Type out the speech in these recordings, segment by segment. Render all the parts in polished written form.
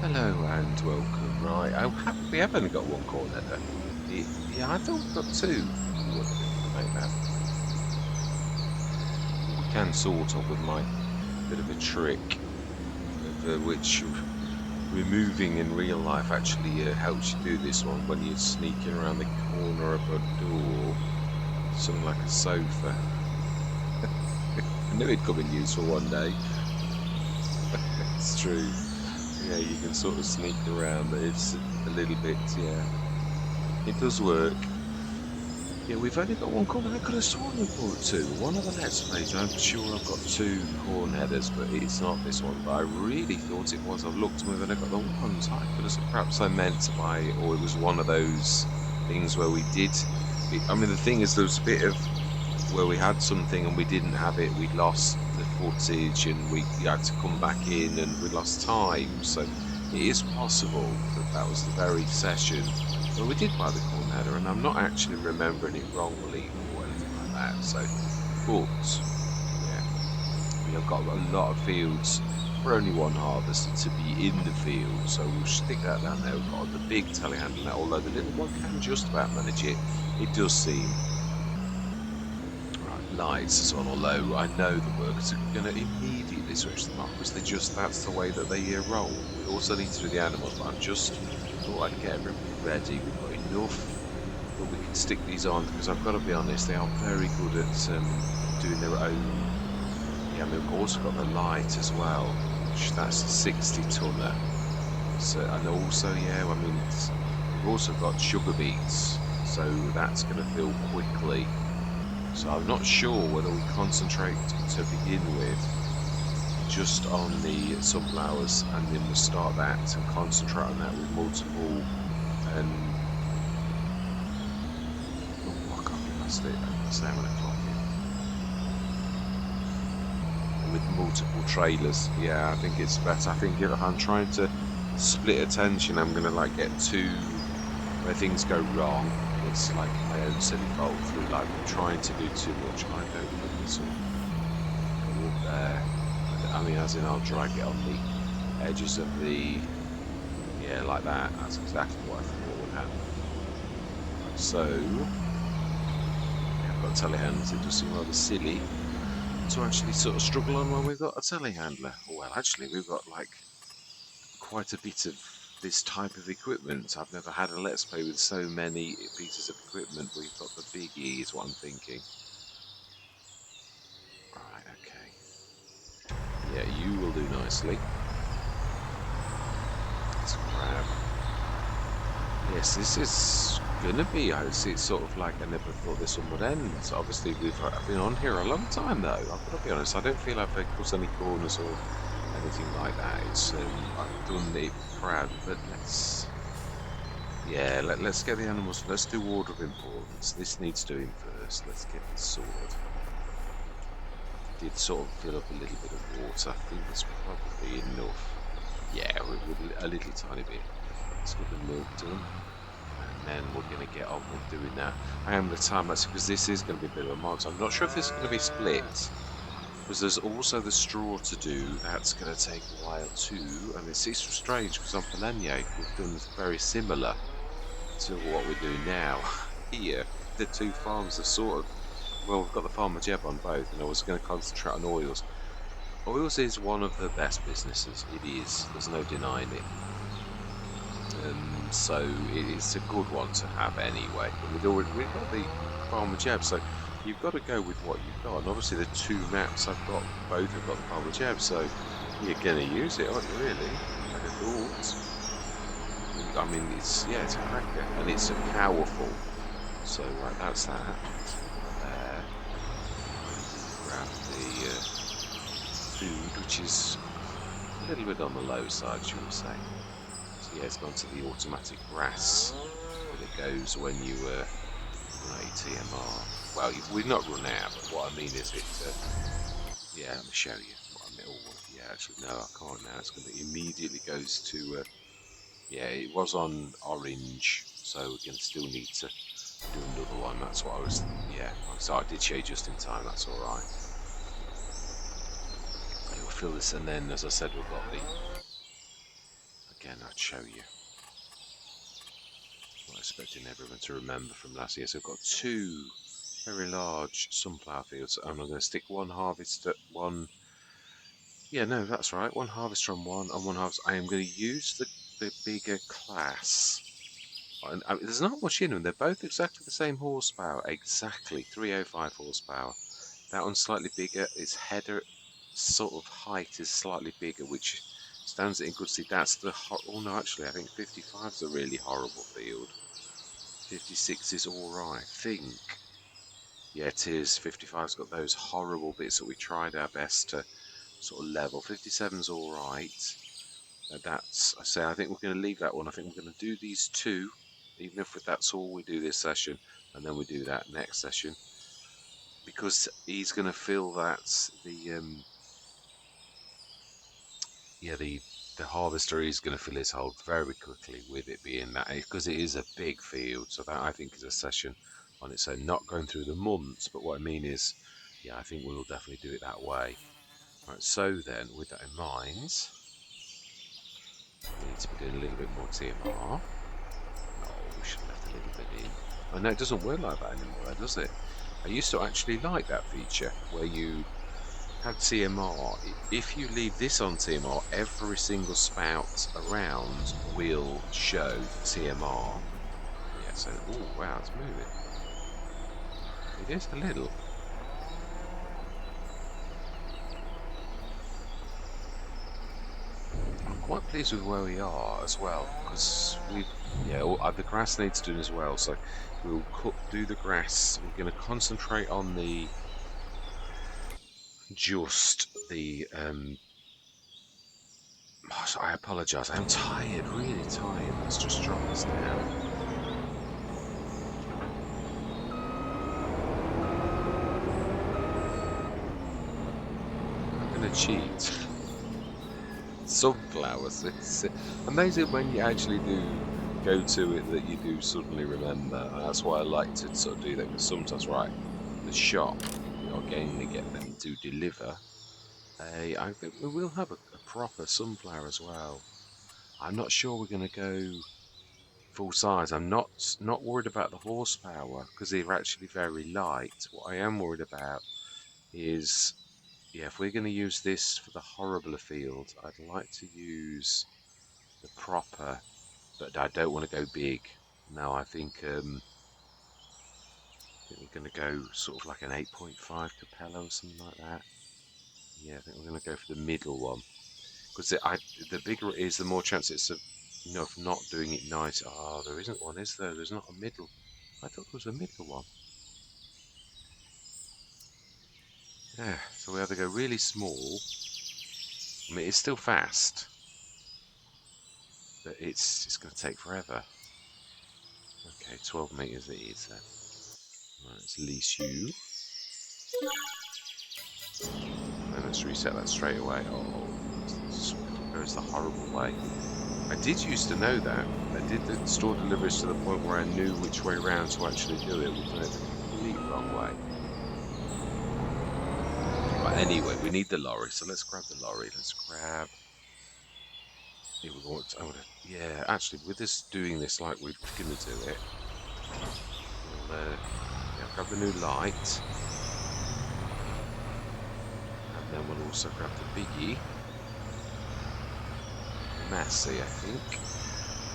Hello and welcome. Right, we have only got one corn header. Yeah, I thought we got two. I wonder if we can make that. We can sort of with my bit of a trick of which removing in real life actually helps you do this one when you're sneaking around the corner of a door. Something like a sofa. I knew it'd come in useful one day. It's true. Yeah, you can sort of sneak around. It's a little bit, yeah. It does work. Yeah, we've only got one corn. I could have sworn we bought two. One of the Let's Plays, I'm sure I've got two corn headers, but it's not this one. But I really thought it was. I've looked and we've only got the ones. I could have said perhaps I meant to buy, or it was one of those things where we did. I mean, the thing is, there was a bit of where we had something and we didn't have it. We'd lost the footage and we had to come back in and we lost time. So it is possible that that was the very session. Well, we did buy the corn header, and I'm not actually remembering it wrong, believable or anything like that. So, but yeah, we have got a lot of fields for only one harvester to be in the field. So we'll stick that down there. We've got the big telehandler now, although the little one can just about manage it. It does seem right. Lights is on, although I know the workers are going to immediately switch them off because that's the way that they roll. We also need to do the animals, but I'm just thought I'd get everybody ready. We've got enough that we can stick these on because I've got to be honest, they are very good at doing their own. Yeah, I mean, we've also got the light as well, which that's a 60 tonner. So, and also, yeah, I mean, we've also got sugar beets, so that's going to fill quickly. So I'm not sure whether we concentrate to begin with just on the sunflowers and then we'll start that and concentrate on that with multiple and oh, I can't be past it. It's 7 o'clock here. With multiple trailers, yeah, I think it's better. I think if I'm trying to split attention, I'm gonna like get two where things go wrong, and it's like my own silly fault through like trying to do too much. I don't think this will go up there. I mean, as in I'll drag it on the edges of the, yeah, like that. That's exactly what I thought would happen. Right, so we have got telehandlers. It does seem rather silly to actually sort of struggle on when we've got a telehandler. Well, actually, we've got like quite a bit of this type of equipment. I've never had a Let's Play with so many pieces of equipment. We've got the Big E is what I'm thinking. Right, okay. Yeah, you will do nicely. It's a crab. Yes, this is gonna be. It's sort of like I never thought this one would end. So obviously, I've been on here a long time though. I've got to be honest. I don't feel I've cut any corners or anything like that. It's I've done it proud, but let's get the animals. Let's do order of importance. This needs doing first. Let's get this sorted. I did sort of fill up a little bit of water. I think that's probably enough. Yeah, with a little tiny bit. Let's get the milk done. And then we're going to get on with doing that. I am the time lapse because this is going to be a bit of a mark. So I'm not sure if this is going to be split because there's also the straw to do. That's going to take a while too. And it's strange because on Polenye we've done very similar to what we're doing now. Here, the two farms are sort of, well, we've got the Farmer Jeb on both, and I was going to concentrate on oils. Oils is one of the best businesses. It is. There's no denying it. So it's a good one to have anyway. But we've got the Farmer Jeb, so you've got to go with what you've got. And obviously the two maps I've got, both have got the Farmer Jeb, so you're going to use it, aren't you? Really? I'd have thought. I mean, it's a cracker, and it's powerful. So right, that's that. There. Grab the food, which is a little bit on the low side, should we say? So yeah, it's gone to the automatic grass that it goes when you run ATMR. Well, we've not run out, but what I mean is it. Yeah, let me show you what I mean. Oh, yeah, actually, no, I can't now. It's going to immediately goes to. Yeah, it was on orange, so we're going to still need to do another one. That's what I was. Yeah, so I did show you just in time. That's all right. We'll fill this, and then, as I said, we've got the. Again, I'd show you. Not expecting everyone to remember from last year. So I've got 2 very large sunflower fields, and I'm going to stick one harvester, one. Yeah, no, that's right. One harvester on one, and one harvester. I am going to use the bigger class. And there's not much in them. They're both exactly the same horsepower. Exactly 305 horsepower. That one's slightly bigger. Its header sort of height is slightly bigger, which stands it in good stead. That's the oh no, actually, I think 55 is a really horrible field. 56 is all right, I think. Yeah, it is. 55's got those horrible bits that we tried our best to sort of level. 57's all right. That's, I say, I think we're going to leave that one. I think we're going to do these 2, even if that's all we do this session, and then we do that next session, because he's going to feel that the harvester is going to fill his hold very quickly with it being that, because it is a big field. So that, I think, is a session on its own, not going through the months, but what I mean is, yeah, I think we'll definitely do it that way. Right, so then, with that in mind, we need to be doing a little bit more TMR. Oh, we should have left a little bit in. Oh no, it doesn't work like that anymore, does it? I used to actually like that feature where you had TMR. If you leave this on TMR, every single spout around will show TMR. Yeah, so, oh wow, it's moving. It is a little. I'm quite pleased with where we are as well, because the grass needs doing as well. So we'll do the grass. We're going to concentrate on the I apologise. I'm tired, really tired. Let's just drop this down. I'm going to cheat. Sunflowers. It's amazing when you actually do go to it that you do suddenly remember. That's why I like to sort of do that, because sometimes, right, the shop, we are going to get them to deliver. I think we will have a proper sunflower as well. I'm not sure we're going to go full size. I'm not worried about the horsepower, because they're actually very light. What I am worried about is, yeah, if we're going to use this for the horribler field, I'd like to use the proper, but I don't want to go big. No, I think we're going to go sort of like an 8.5 Capella or something like that. Yeah, I think we're going to go for the middle one, because the bigger it is, the more chance it's of not doing it nice. Oh, there isn't one, is there? There's not a middle. I thought there was a middle one. Yeah, so we either go really small. I mean, it's still fast, but it's going to take forever. Okay, 12 meters it is then. Right, let's lease you. And let's reset that straight away. Oh, this goes the horrible way. I did used to know that. I did the store deliveries to the point where I knew which way round to actually do it. We've done it the complete wrong way. Right, anyway, we need the lorry, so let's grab the lorry. Let's grab. Here we go. Yeah, actually, with us doing this like we're going to do it, we'll grab the new light. And then we'll also grab the biggie. Massey, I think.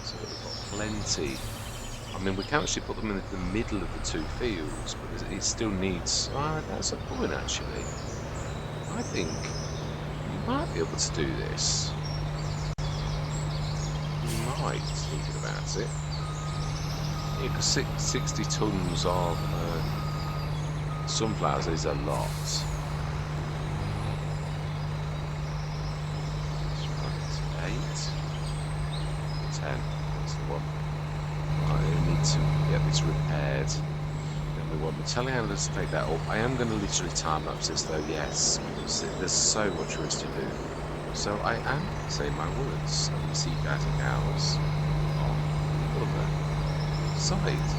So that we've got plenty. I mean, we can actually put them in the middle of the 2 fields, but it still needs. That's a point, actually. I think we might be able to do this. We might, thinking about it. Yeah, because 60 tons of sunflowers is a lot. 8, 10. That's the one. I need to get this repaired. Then we want the telehandlers to take that up. I am going to literally time lapse this though, yes, because there's so much for us to do. So I am saying my words, and you see guys and gals on the other side.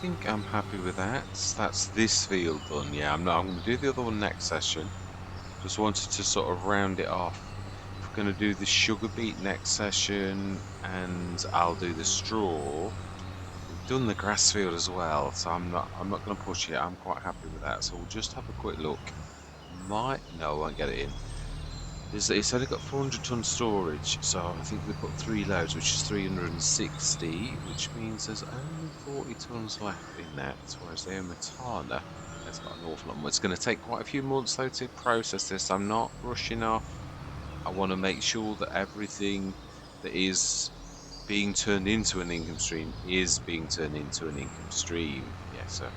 think I'm happy with that. That's this field done. Yeah, I'm going to do the other one next session. Just wanted to sort of round it off. If we're going to do the sugar beet next session, and I'll do the straw. We've done the grass field as well, so I'm not going to push it. I'm quite happy with that. So we'll just have a quick look. No, I won't get it in. It's only got 400 ton storage, so I think they put 3 loads, which is 360, which means there's only 40 tons left in that, whereas the Omatana has got an awful lot more. It's going to take quite a few months though to process this. I'm not rushing off. I want to make sure that everything that is being turned into an income stream is being turned into an income stream. Yeah, so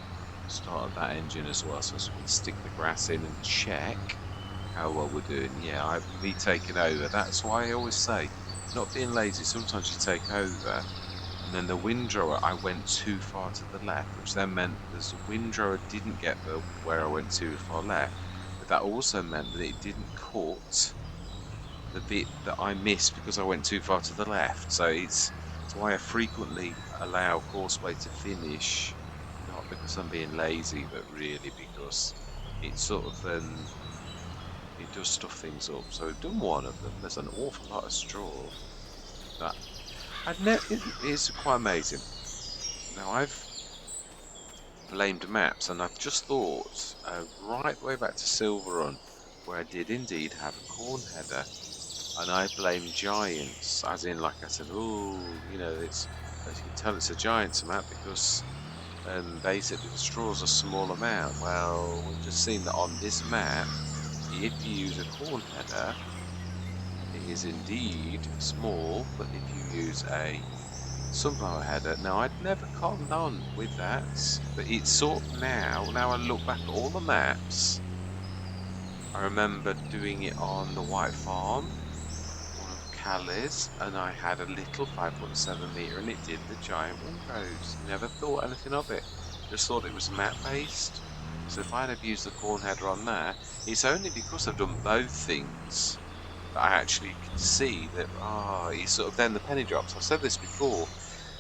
started that engine as well, so we can stick the grass in and check how well we're doing. Yeah, me taking over. That's why I always say, not being lazy. Sometimes you take over, and then the windrower, I went too far to the left, which then meant the windrower didn't get the where I went too far left, but that also meant that it didn't cut the bit that I missed because I went too far to the left. So it's why I frequently allow Courseway to finish, not because I'm being lazy, but really because it sort of it does stuff things up. So we've done one of them. There's an awful lot of straw. That it's quite amazing. Now I've blamed maps, and I've just thought right way back to Silver Run, where I did indeed have a corn header, and I blame giants, as in like I said, oh, it's as you can tell it's a giants map because basically the straw's a small amount. Well, we've just seen that on this map, if you use a corn header, it is indeed small, but if you use a sunflower header, now I'd never cottoned on with that, but it's sort of now I look back at all the maps, I remember doing it on the White Farm, one of Callie's, and I had a little 5.7 meter and it did the giant windrows. Never thought anything of it, just thought it was map based. So if I'd have used the corn header on there, it's only because I've done both things that I actually can see that, it's sort of then the penny drops. I've said this before,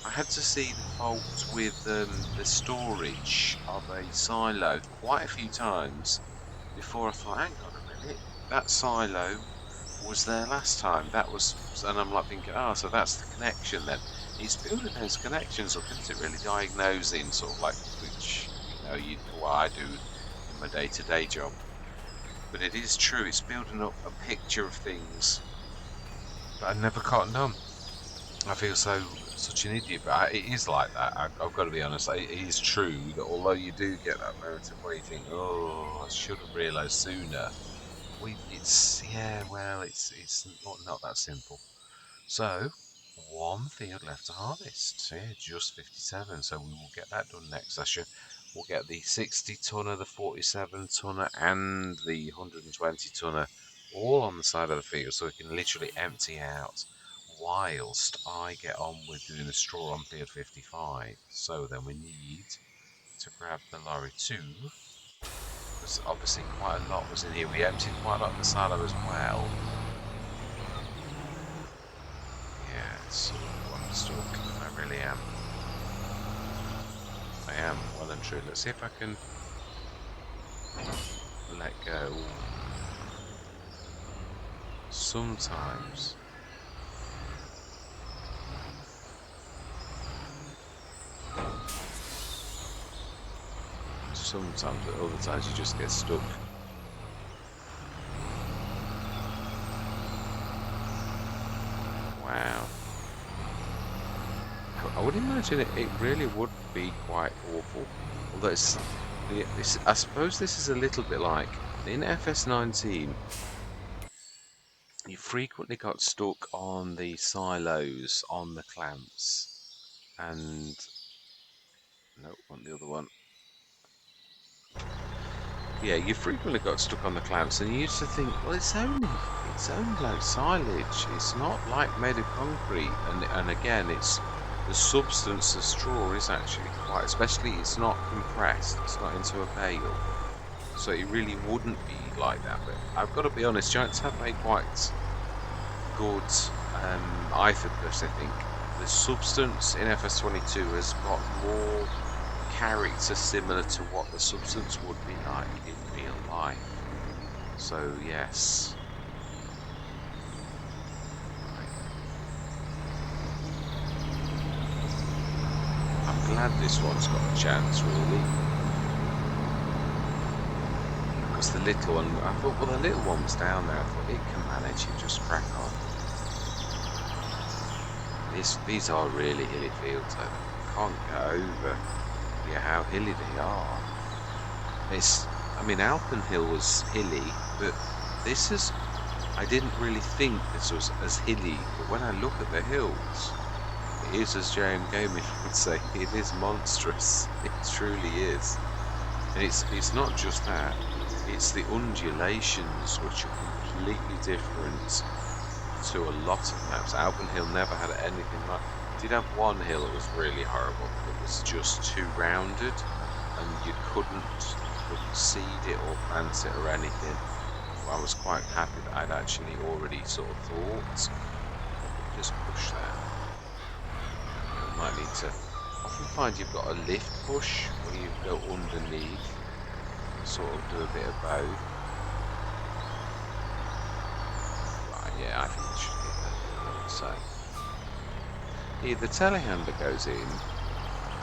I had to see the fault with the storage of a silo quite a few times before I thought, hang on a minute, that silo was there last time. That was, and I'm like thinking, so that's the connection then. It's building those connections up, isn't it? Really diagnosing sort of like, which, what I do in my day-to-day job. But it is true, it's building up a picture of things that I never cottoned on. I feel such an idiot, but it is like that. I've got to be honest. It is true that although you do get that moment of where you think, "Oh, I should have realised sooner." It's not that simple. So, one field left to harvest. So, yeah, just 57. So we will get that done next session. We'll get the 60 tonner, the 47 tonner, and the 120 tonner all on the side of the field, so we can literally empty out whilst I get on with doing the straw on field 55. So then we need to grab the lorry 2, because obviously quite a lot was in here. We emptied quite a lot of the silo as well. Yeah, I'm stuck. I really am. I am well and true. Let's see if I can let go. Sometimes but other times you just get stuck. Wow. I would imagine it really would be quite awful. Although I suppose this is a little bit like in FS19. You frequently got stuck on the silos, on the clamps, and no, on the other one. Yeah, you frequently got stuck on the clamps, and you used to think, well, it's only like silage. It's not like made of concrete, and again, it's the substance of straw is actually quite, especially it's not compressed. It's not into a bale, so it really wouldn't be like that. But I've got to be honest, giants have made quite good IFA push. I think the substance in FS22 has got more character similar to what the substance would be like in real life. So yes. Right. I'm glad this one's got a chance, really. Because the little one, I thought, well, the little one was down there. I thought it can manage it, just crack on. These are really hilly fields, though. Can't get over, yeah, how hilly they are. I mean, Alpenhill was hilly, but this is. I didn't really think this was as hilly, but when I look at the hills, it is, as JMGaming would say, it is monstrous. It truly is. And it's not just that, it's the undulations which are completely different to a lot of maps. Alpenhill never had anything like. It did have one hill that was really horrible. It was just too rounded, and you couldn't seed it or plant it or anything. I was quite happy that I'd actually already sort of thought I could just push that. You might need to. Often find you've got a lift push where you go underneath and sort of do a bit of both. Right, yeah, I think I should hit that. So, yeah, the telehandler goes in,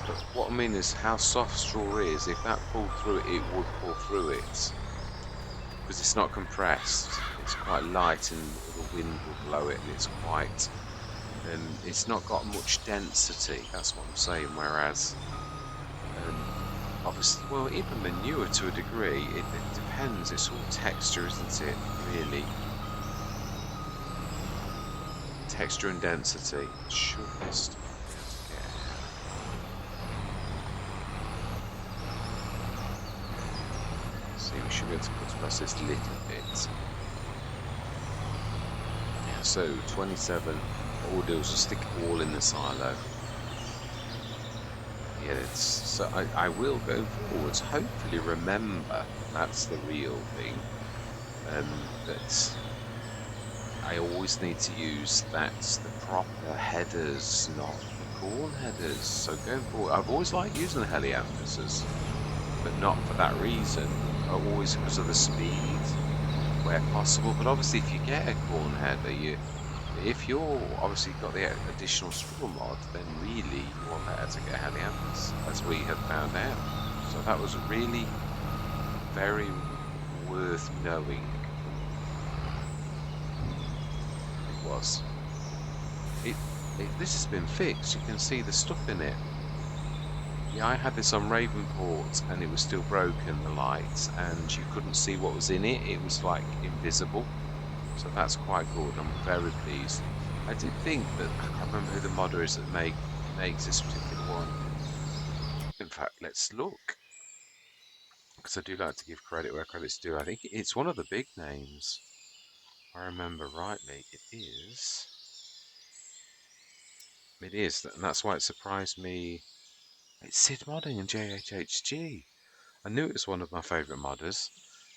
but what I mean is how soft straw is. If that pulled through it, it would pull through it because it's not compressed. It's quite light, and the wind will blow it, and it's not got much density. That's what I'm saying. Whereas, obviously, well, even manure to a degree, it depends. It's all texture, isn't it? Really, texture and density. Should this stuff be able to get out? See, we should be able to put across this little bit. Yeah, so 27. What we'll do is just stick it all in the silo. Yeah, so I will go forwards. Hopefully, remember that's the real thing. That I always need to use the proper headers, not the corn headers. So going forward, I've always liked using the helianthuses, but not for that reason. Always because of the speed, where possible. But obviously, if you get a corn header, if you're obviously got the additional straw mod, then really you're better to get a helianthus, as we had found out. So that was really very worth knowing. It was. It, this has been fixed. You can see the stuff in it. Yeah, I had this on Ravenport and it was still broken, the lights, and you couldn't see what was in it. It was like invisible. So that's quite good. I'm very pleased. I did think that I can't remember who the modder is that makes this particular one. In fact, let's look, because I do like to give credit where credit's due. I think it's one of the big names. If I remember rightly, it is. It is, and that's why it surprised me. It's Sid Modding and JHHG. I knew it was one of my favourite modders.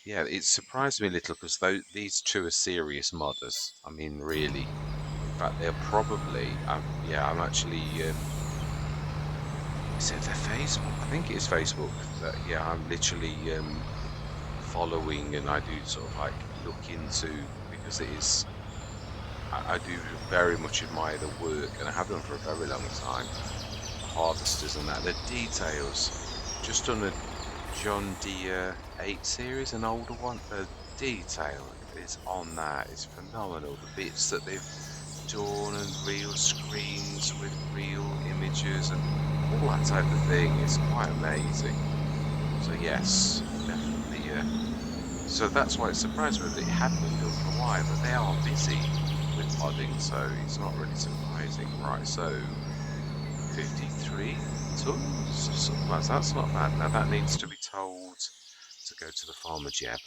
Yeah, it surprised me a little because these two are serious modders. I mean, really. In fact, they're probably. I'm actually. Is it their Facebook? I think it is Facebook. That yeah, I'm literally following, and I do sort of like look into because it is. I do very much admire the work, and I have done for a very long time. The harvesters and that, the details. Just done a John Deere 8 series, an older one. The detail is on that is phenomenal. The bits that they've done and real screens with real images and all that type of thing is quite amazing. So yes, definitely. So that's why it surprised me that it hadn't been done for a while, but they are busy with modding, so it's not really surprising. Right, so 53 tons of supplies. That's not bad. Now that needs to be told to go to the farmer Jeb.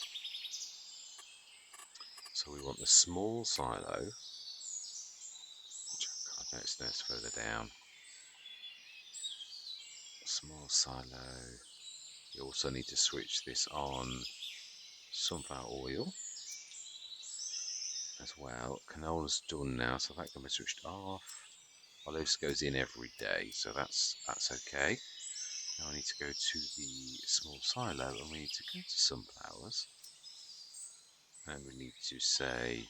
So we want the small silo, which I can't notice that's further down. Small silo. You also need to switch this on sunflower oil as well. Canola's done now, so that can be switched off. Olives goes in every day, so that's okay. Now I need to go to the small silo and we need to go to sunflowers. And we need to say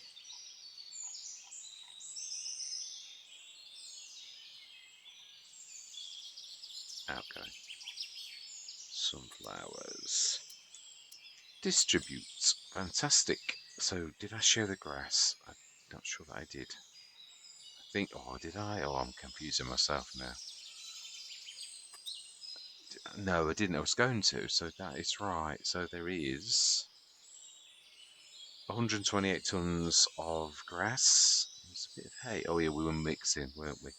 outgoing. Sunflowers. Distribute. Fantastic. So, did I show the grass? I'm not sure that I did. I think, oh, did I? Oh, I'm confusing myself now. No, I didn't. I was going to, so that is right. So there is 128 tons of grass. There's a bit of hay. Oh yeah, we were mixing, weren't we?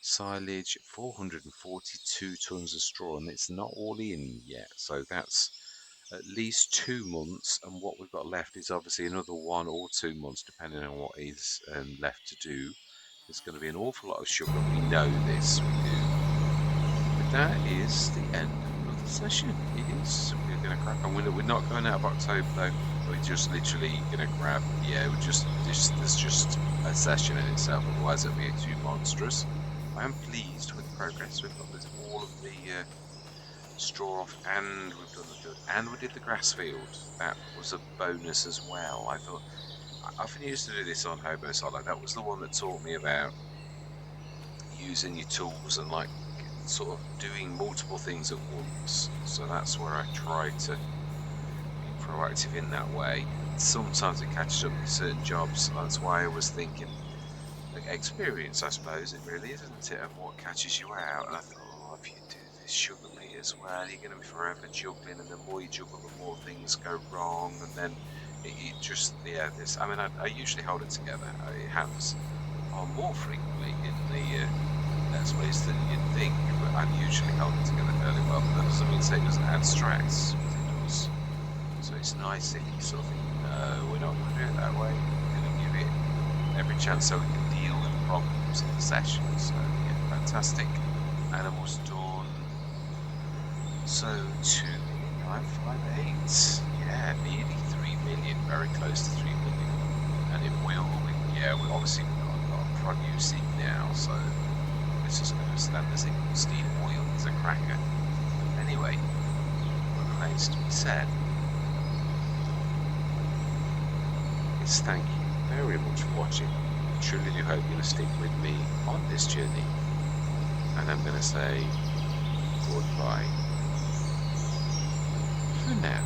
Silage, 442 tons of straw, and it's not all in yet. So that's at least 2 months, and what we've got left is obviously another 1 or 2 months, depending on what is left to do. There's going to be an awful lot of sugar. We know this, we do. But that is the end of the session. It is. We're going to crack on with it. We're not going out of October though. We're just literally going to grab. Yeah, there's just a session in itself. Otherwise, it'll be too monstrous. I am pleased with the progress. We've got all of the straw off, and we've done the dirt, and we did the grass field. That was a bonus as well. I thought I often used to do this on Hobo Solo. That was the one that taught me about using your tools and like sort of doing multiple things at once. So that's where I try to be proactive in that way. Sometimes it catches up with certain jobs. That's why I was thinking, like, experience, I suppose it really is, isn't it, of what catches you out. And I thought, oh, if you do this sugar beet as well, you're going to be forever juggling, and the more you juggle, the more things go wrong, and then it just, yeah, this. I mean, I usually hold it together. It happens far more frequently in the space than you'd think, but I usually hold it together fairly well. But that doesn't mean to say it doesn't add stress, but it does. So it's nice if you sort of think, no, we're not going to do it that way. We're going to give it every chance so we can deal with the problems in the session. So yeah, fantastic. Animals done. So 2,958. Yeah, nearly 3 million, very close to 3 million. And it will, yeah, we've obviously got a lot of produce in now, so it's just going to stand as in steam oil as a cracker. Anyway, what remains to be said is thank you very much for watching. I truly do hope you're going to stick with me on this journey. And I'm going to say goodbye for now.